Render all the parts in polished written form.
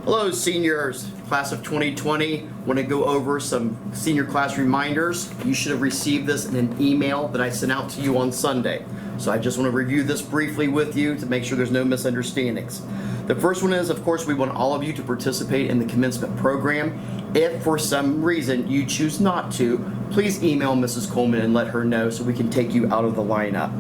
Hello seniors, class of 2020. Want to go over some senior class reminders. You should have received this in an email that I sent out to you on Sunday. So I just want to review this briefly with you to make sure there's no misunderstandings. The first one is, of course, we want all of you to participate in the commencement program. If for some reason you choose not to, please email Mrs. Coleman and let her know so we can take you out of the lineup.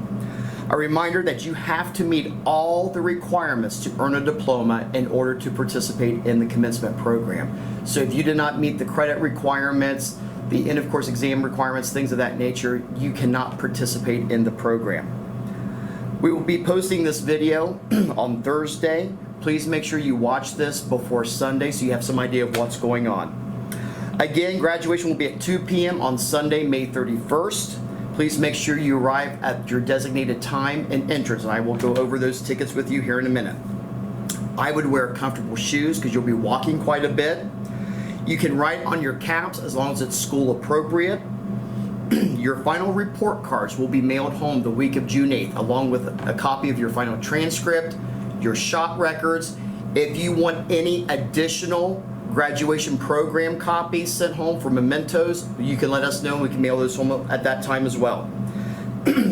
A reminder that you have to meet all the requirements to earn a diploma in order to participate in the commencement program. So if you did not meet the credit requirements, the end of course exam requirements, things of that nature, you cannot participate in the program. We will be posting this video on Thursday. Please make sure you watch this before Sunday so you have some idea of what's going on. Again, graduation will be at 2 p.m. on Sunday, May 31st. Please make sure you arrive at your designated time and entrance, and I will go over those tickets with you here in a minute. I would wear comfortable shoes because you'll be walking quite a bit. You can write on your caps as long as it's school appropriate. Your final report cards will be mailed home the week of June 8th, along with a copy of your final transcript, your shot records. If you want any additional graduation program copies sent home for mementos, you can let us know and we can mail those home at that time as well.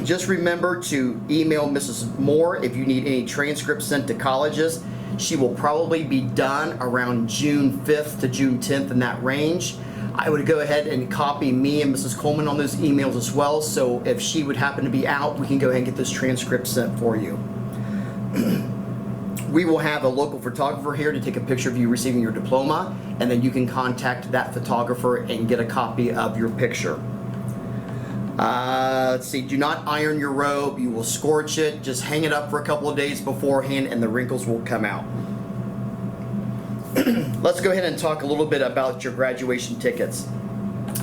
Just remember to email Mrs. Moore if you need any transcripts sent to colleges. She will probably be done around June 5th to June 10th in that range. I would go ahead and copy me and Mrs. Coleman on those emails as well, so if she would happen to be out, we can go ahead and get this transcript sent for you. We will have a local photographer here to take a picture of you receiving your diploma, and then you can contact that photographer and get a copy of your picture. Let's see, do not iron your robe. You will scorch it. Just hang it up for a couple of days beforehand and the wrinkles will come out. Let's go ahead and talk a little bit about your graduation tickets.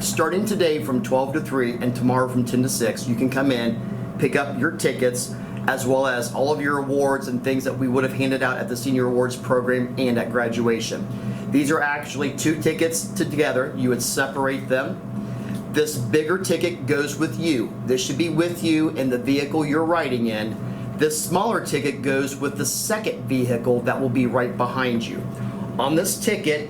Starting today from 12 to 3 and tomorrow from 10 to 6, you can come in, pick up your tickets, as well as all of your awards and things that we would have handed out at the Senior Awards program and at graduation. These are actually two tickets together. You would separate them. This bigger ticket goes with you. This should be with you in the vehicle you're riding in. This smaller ticket goes with the second vehicle that will be right behind you. On this ticket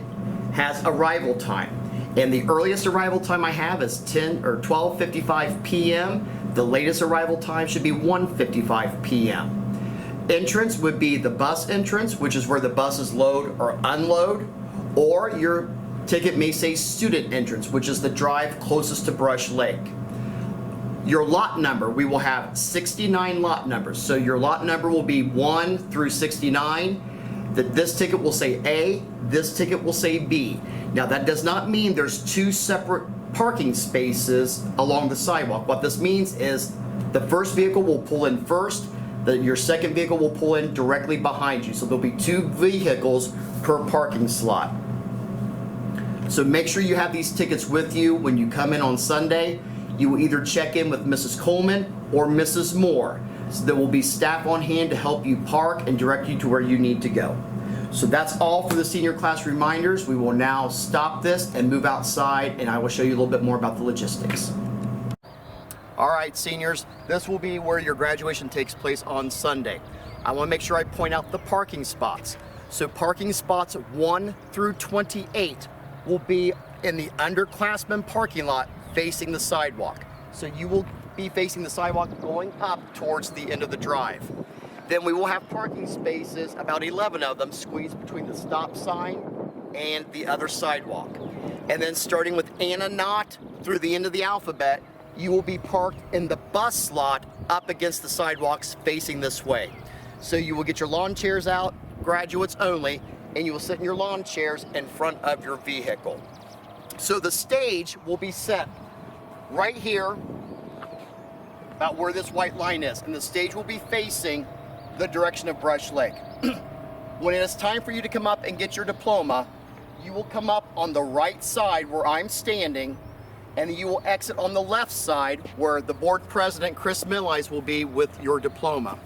has arrival time, and the earliest arrival time I have is 12:55 p.m. The latest arrival time should be 1:55 p.m. Entrance would be the bus entrance, which is where the buses load or unload, or your ticket may say student entrance, which is the drive closest to Brush Lake. Your lot number, we will have 69 lot numbers. So your lot number will be 1 through 69. This ticket will say A, this ticket will say B. Now that does not mean there's two separate parking spaces along the sidewalk. What this means is the first vehicle will pull in first, your second vehicle will pull in directly behind you. So there'll be two vehicles per parking slot. So make sure you have these tickets with you when you come in on Sunday. You will either check in with Mrs. Coleman or Mrs. Moore. So there will be staff on hand to help you park and direct you to where you need to go. So that's all for the senior class reminders. We will now stop this and move outside, and I will show you a little bit more about the logistics. All right, seniors, this will be where your graduation takes place on Sunday. I want to make sure I point out the parking spots. So parking spots 1 through 28 will be in the underclassmen parking lot facing the sidewalk. So you will be facing the sidewalk going up towards the end of the drive. Then we will have parking spaces, about 11 of them, squeezed between the stop sign and the other sidewalk. And then starting with Anna Knott through the end of the alphabet, you will be parked in the bus slot up against the sidewalks facing this way. So you will get your lawn chairs out, graduates only, and you will sit in your lawn chairs in front of your vehicle. So the stage will be set right here, about where this white line is, and the stage will be facing the direction of Brush Lake. When it is time for you to come up and get your diploma, you will come up on the right side where I'm standing, and you will exit on the left side where the board president, Chris Millies, will be with your diploma.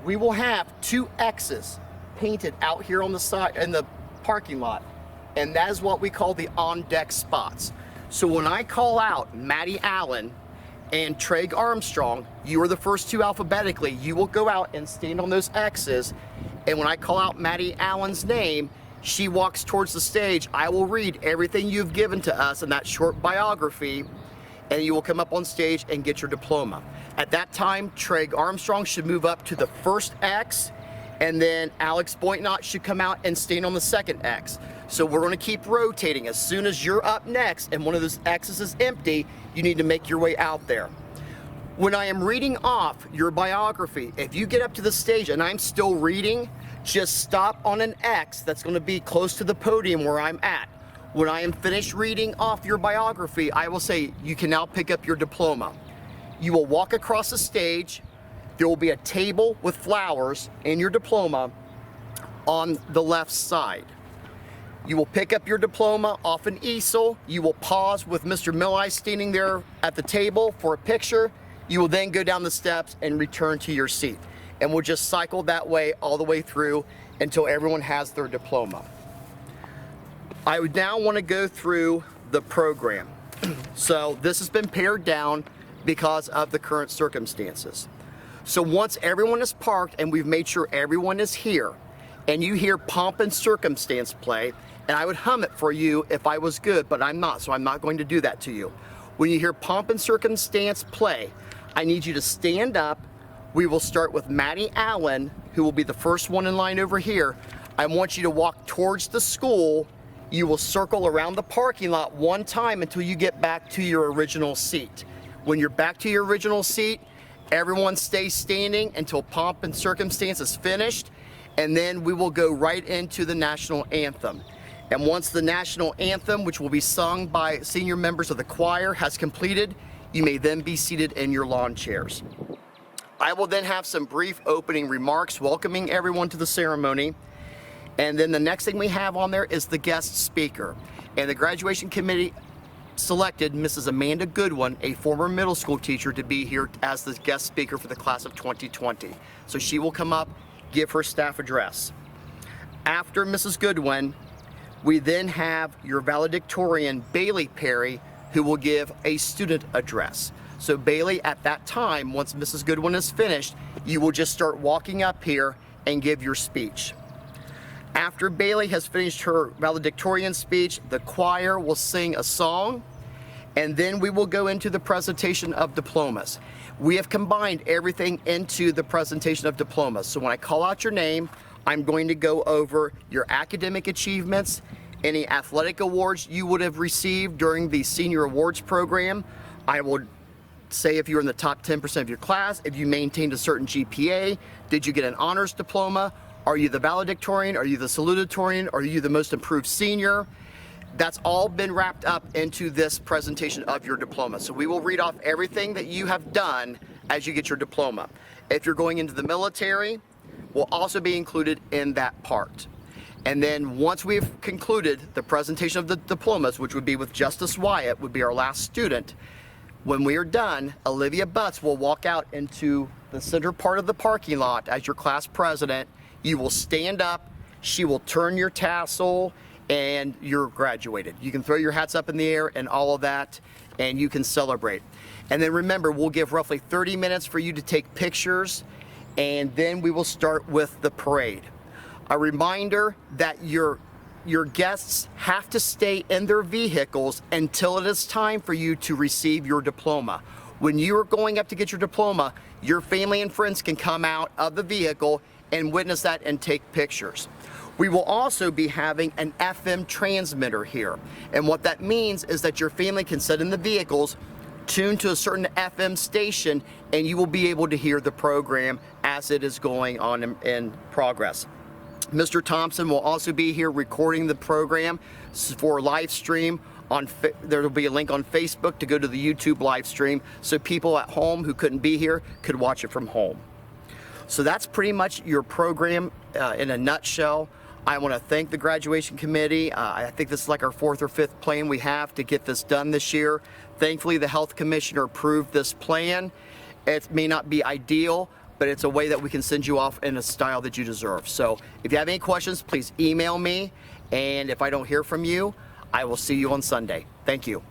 We will have 2 X's painted out here on the side in the parking lot, and that is what we call the on-deck spots. So when I call out Maddie Allen and Treg Armstrong, you are the first 2 alphabetically. You will go out and stand on those X's And when I call out Maddie Allen's name, she walks towards the stage. I will read everything you've given to us in that short biography, and you will come up on stage and get your diploma. At that time, Trey Armstrong should move up to the first X, and then Alex Boynton should come out and stand on the second X. So we're going to keep rotating. As soon as you're up next and one of those X's is empty, you need to make your way out there. When I am reading off your biography, if you get up to the stage and I'm still reading, just stop on an X that's going to be close to the podium where I'm at. When I am finished reading off your biography, I will say you can now pick up your diploma. You will walk across the stage. There will be a table with flowers and your diploma on the left side. You will pick up your diploma off an easel. You will pause with Mr. Milley standing there at the table for a picture. You will then go down the steps and return to your seat. And we'll just cycle that way all the way through until everyone has their diploma. I would now want to go through the program. So this has been pared down because of the current circumstances. So once everyone is parked and we've made sure everyone is here, and you hear Pomp and Circumstance play, and I would hum it for you if I was good, but I'm not, so I'm not going to do that to you. When you hear Pomp and Circumstance play, I need you to stand up. We will start with Maddie Allen, who will be the first one in line over here. I want you to walk towards the school. You will circle around the parking lot one time until you get back to your original seat. When you're back to your original seat, everyone stays standing until Pomp and Circumstance is finished, and then we will go right into the national anthem. And once the national anthem, which will be sung by senior members of the choir, has completed, you may then be seated in your lawn chairs. I will then have some brief opening remarks welcoming everyone to the ceremony. And then the next thing we have on there is the guest speaker. And the graduation committee selected Mrs. Amanda Goodwin, a former middle school teacher, to be here as the guest speaker for the class of 2020. So she will come up, give her staff address. After Mrs. Goodwin, we then have your valedictorian, Bailey Perry, who will give a student address. So Bailey, at that time, once Mrs. Goodwin is finished, you will just start walking up here and give your speech. After Bailey has finished her valedictorian speech, the choir will sing a song, and then we will go into the presentation of diplomas. We have combined everything into the presentation of diplomas. So when I call out your name, I'm going to go over your academic achievements, any athletic awards you would have received during the senior awards program. I will say if you're in the top 10% of your class, if you maintained a certain GPA, did you get an honors diploma? Are you the valedictorian? Are you the salutatorian? Are you the most improved senior? That's all been wrapped up into this presentation of your diploma. So we will read off everything that you have done as you get your diploma. If you're going into the military, will also be included in that part. And then once we've concluded the presentation of the diplomas, which would be with Justice Wyatt, would be our last student, when we are done, Olivia Butts will walk out into the center part of the parking lot as your class president. You will stand up, she will turn your tassel, and you're graduated. You can throw your hats up in the air and all of that, and you can celebrate. And then remember, we'll give roughly 30 minutes for you to take pictures, and then we will start with the parade. A reminder that your guests have to stay in their vehicles until it is time for you to receive your diploma. When you are going up to get your diploma, your family and friends can come out of the vehicle and witness that and take pictures. We will also be having an FM transmitter here. And what that means is that your family can sit in the vehicles, tune to a certain FM station, and you will be able to hear the program as it is going on in progress. Mr. Thompson will also be here recording the program for live stream. There will be a link on Facebook to go to the YouTube live stream so people at home who couldn't be here could watch it from home. So that's pretty much your program in a nutshell. I want to thank the graduation committee. I think this is like our 4th or 5th plan we have to get this done this year. Thankfully, the health commissioner approved this plan. It may not be ideal, but it's a way that we can send you off in a style that you deserve. So if you have any questions, please email me. And if I don't hear from you, I will see you on Sunday. Thank you.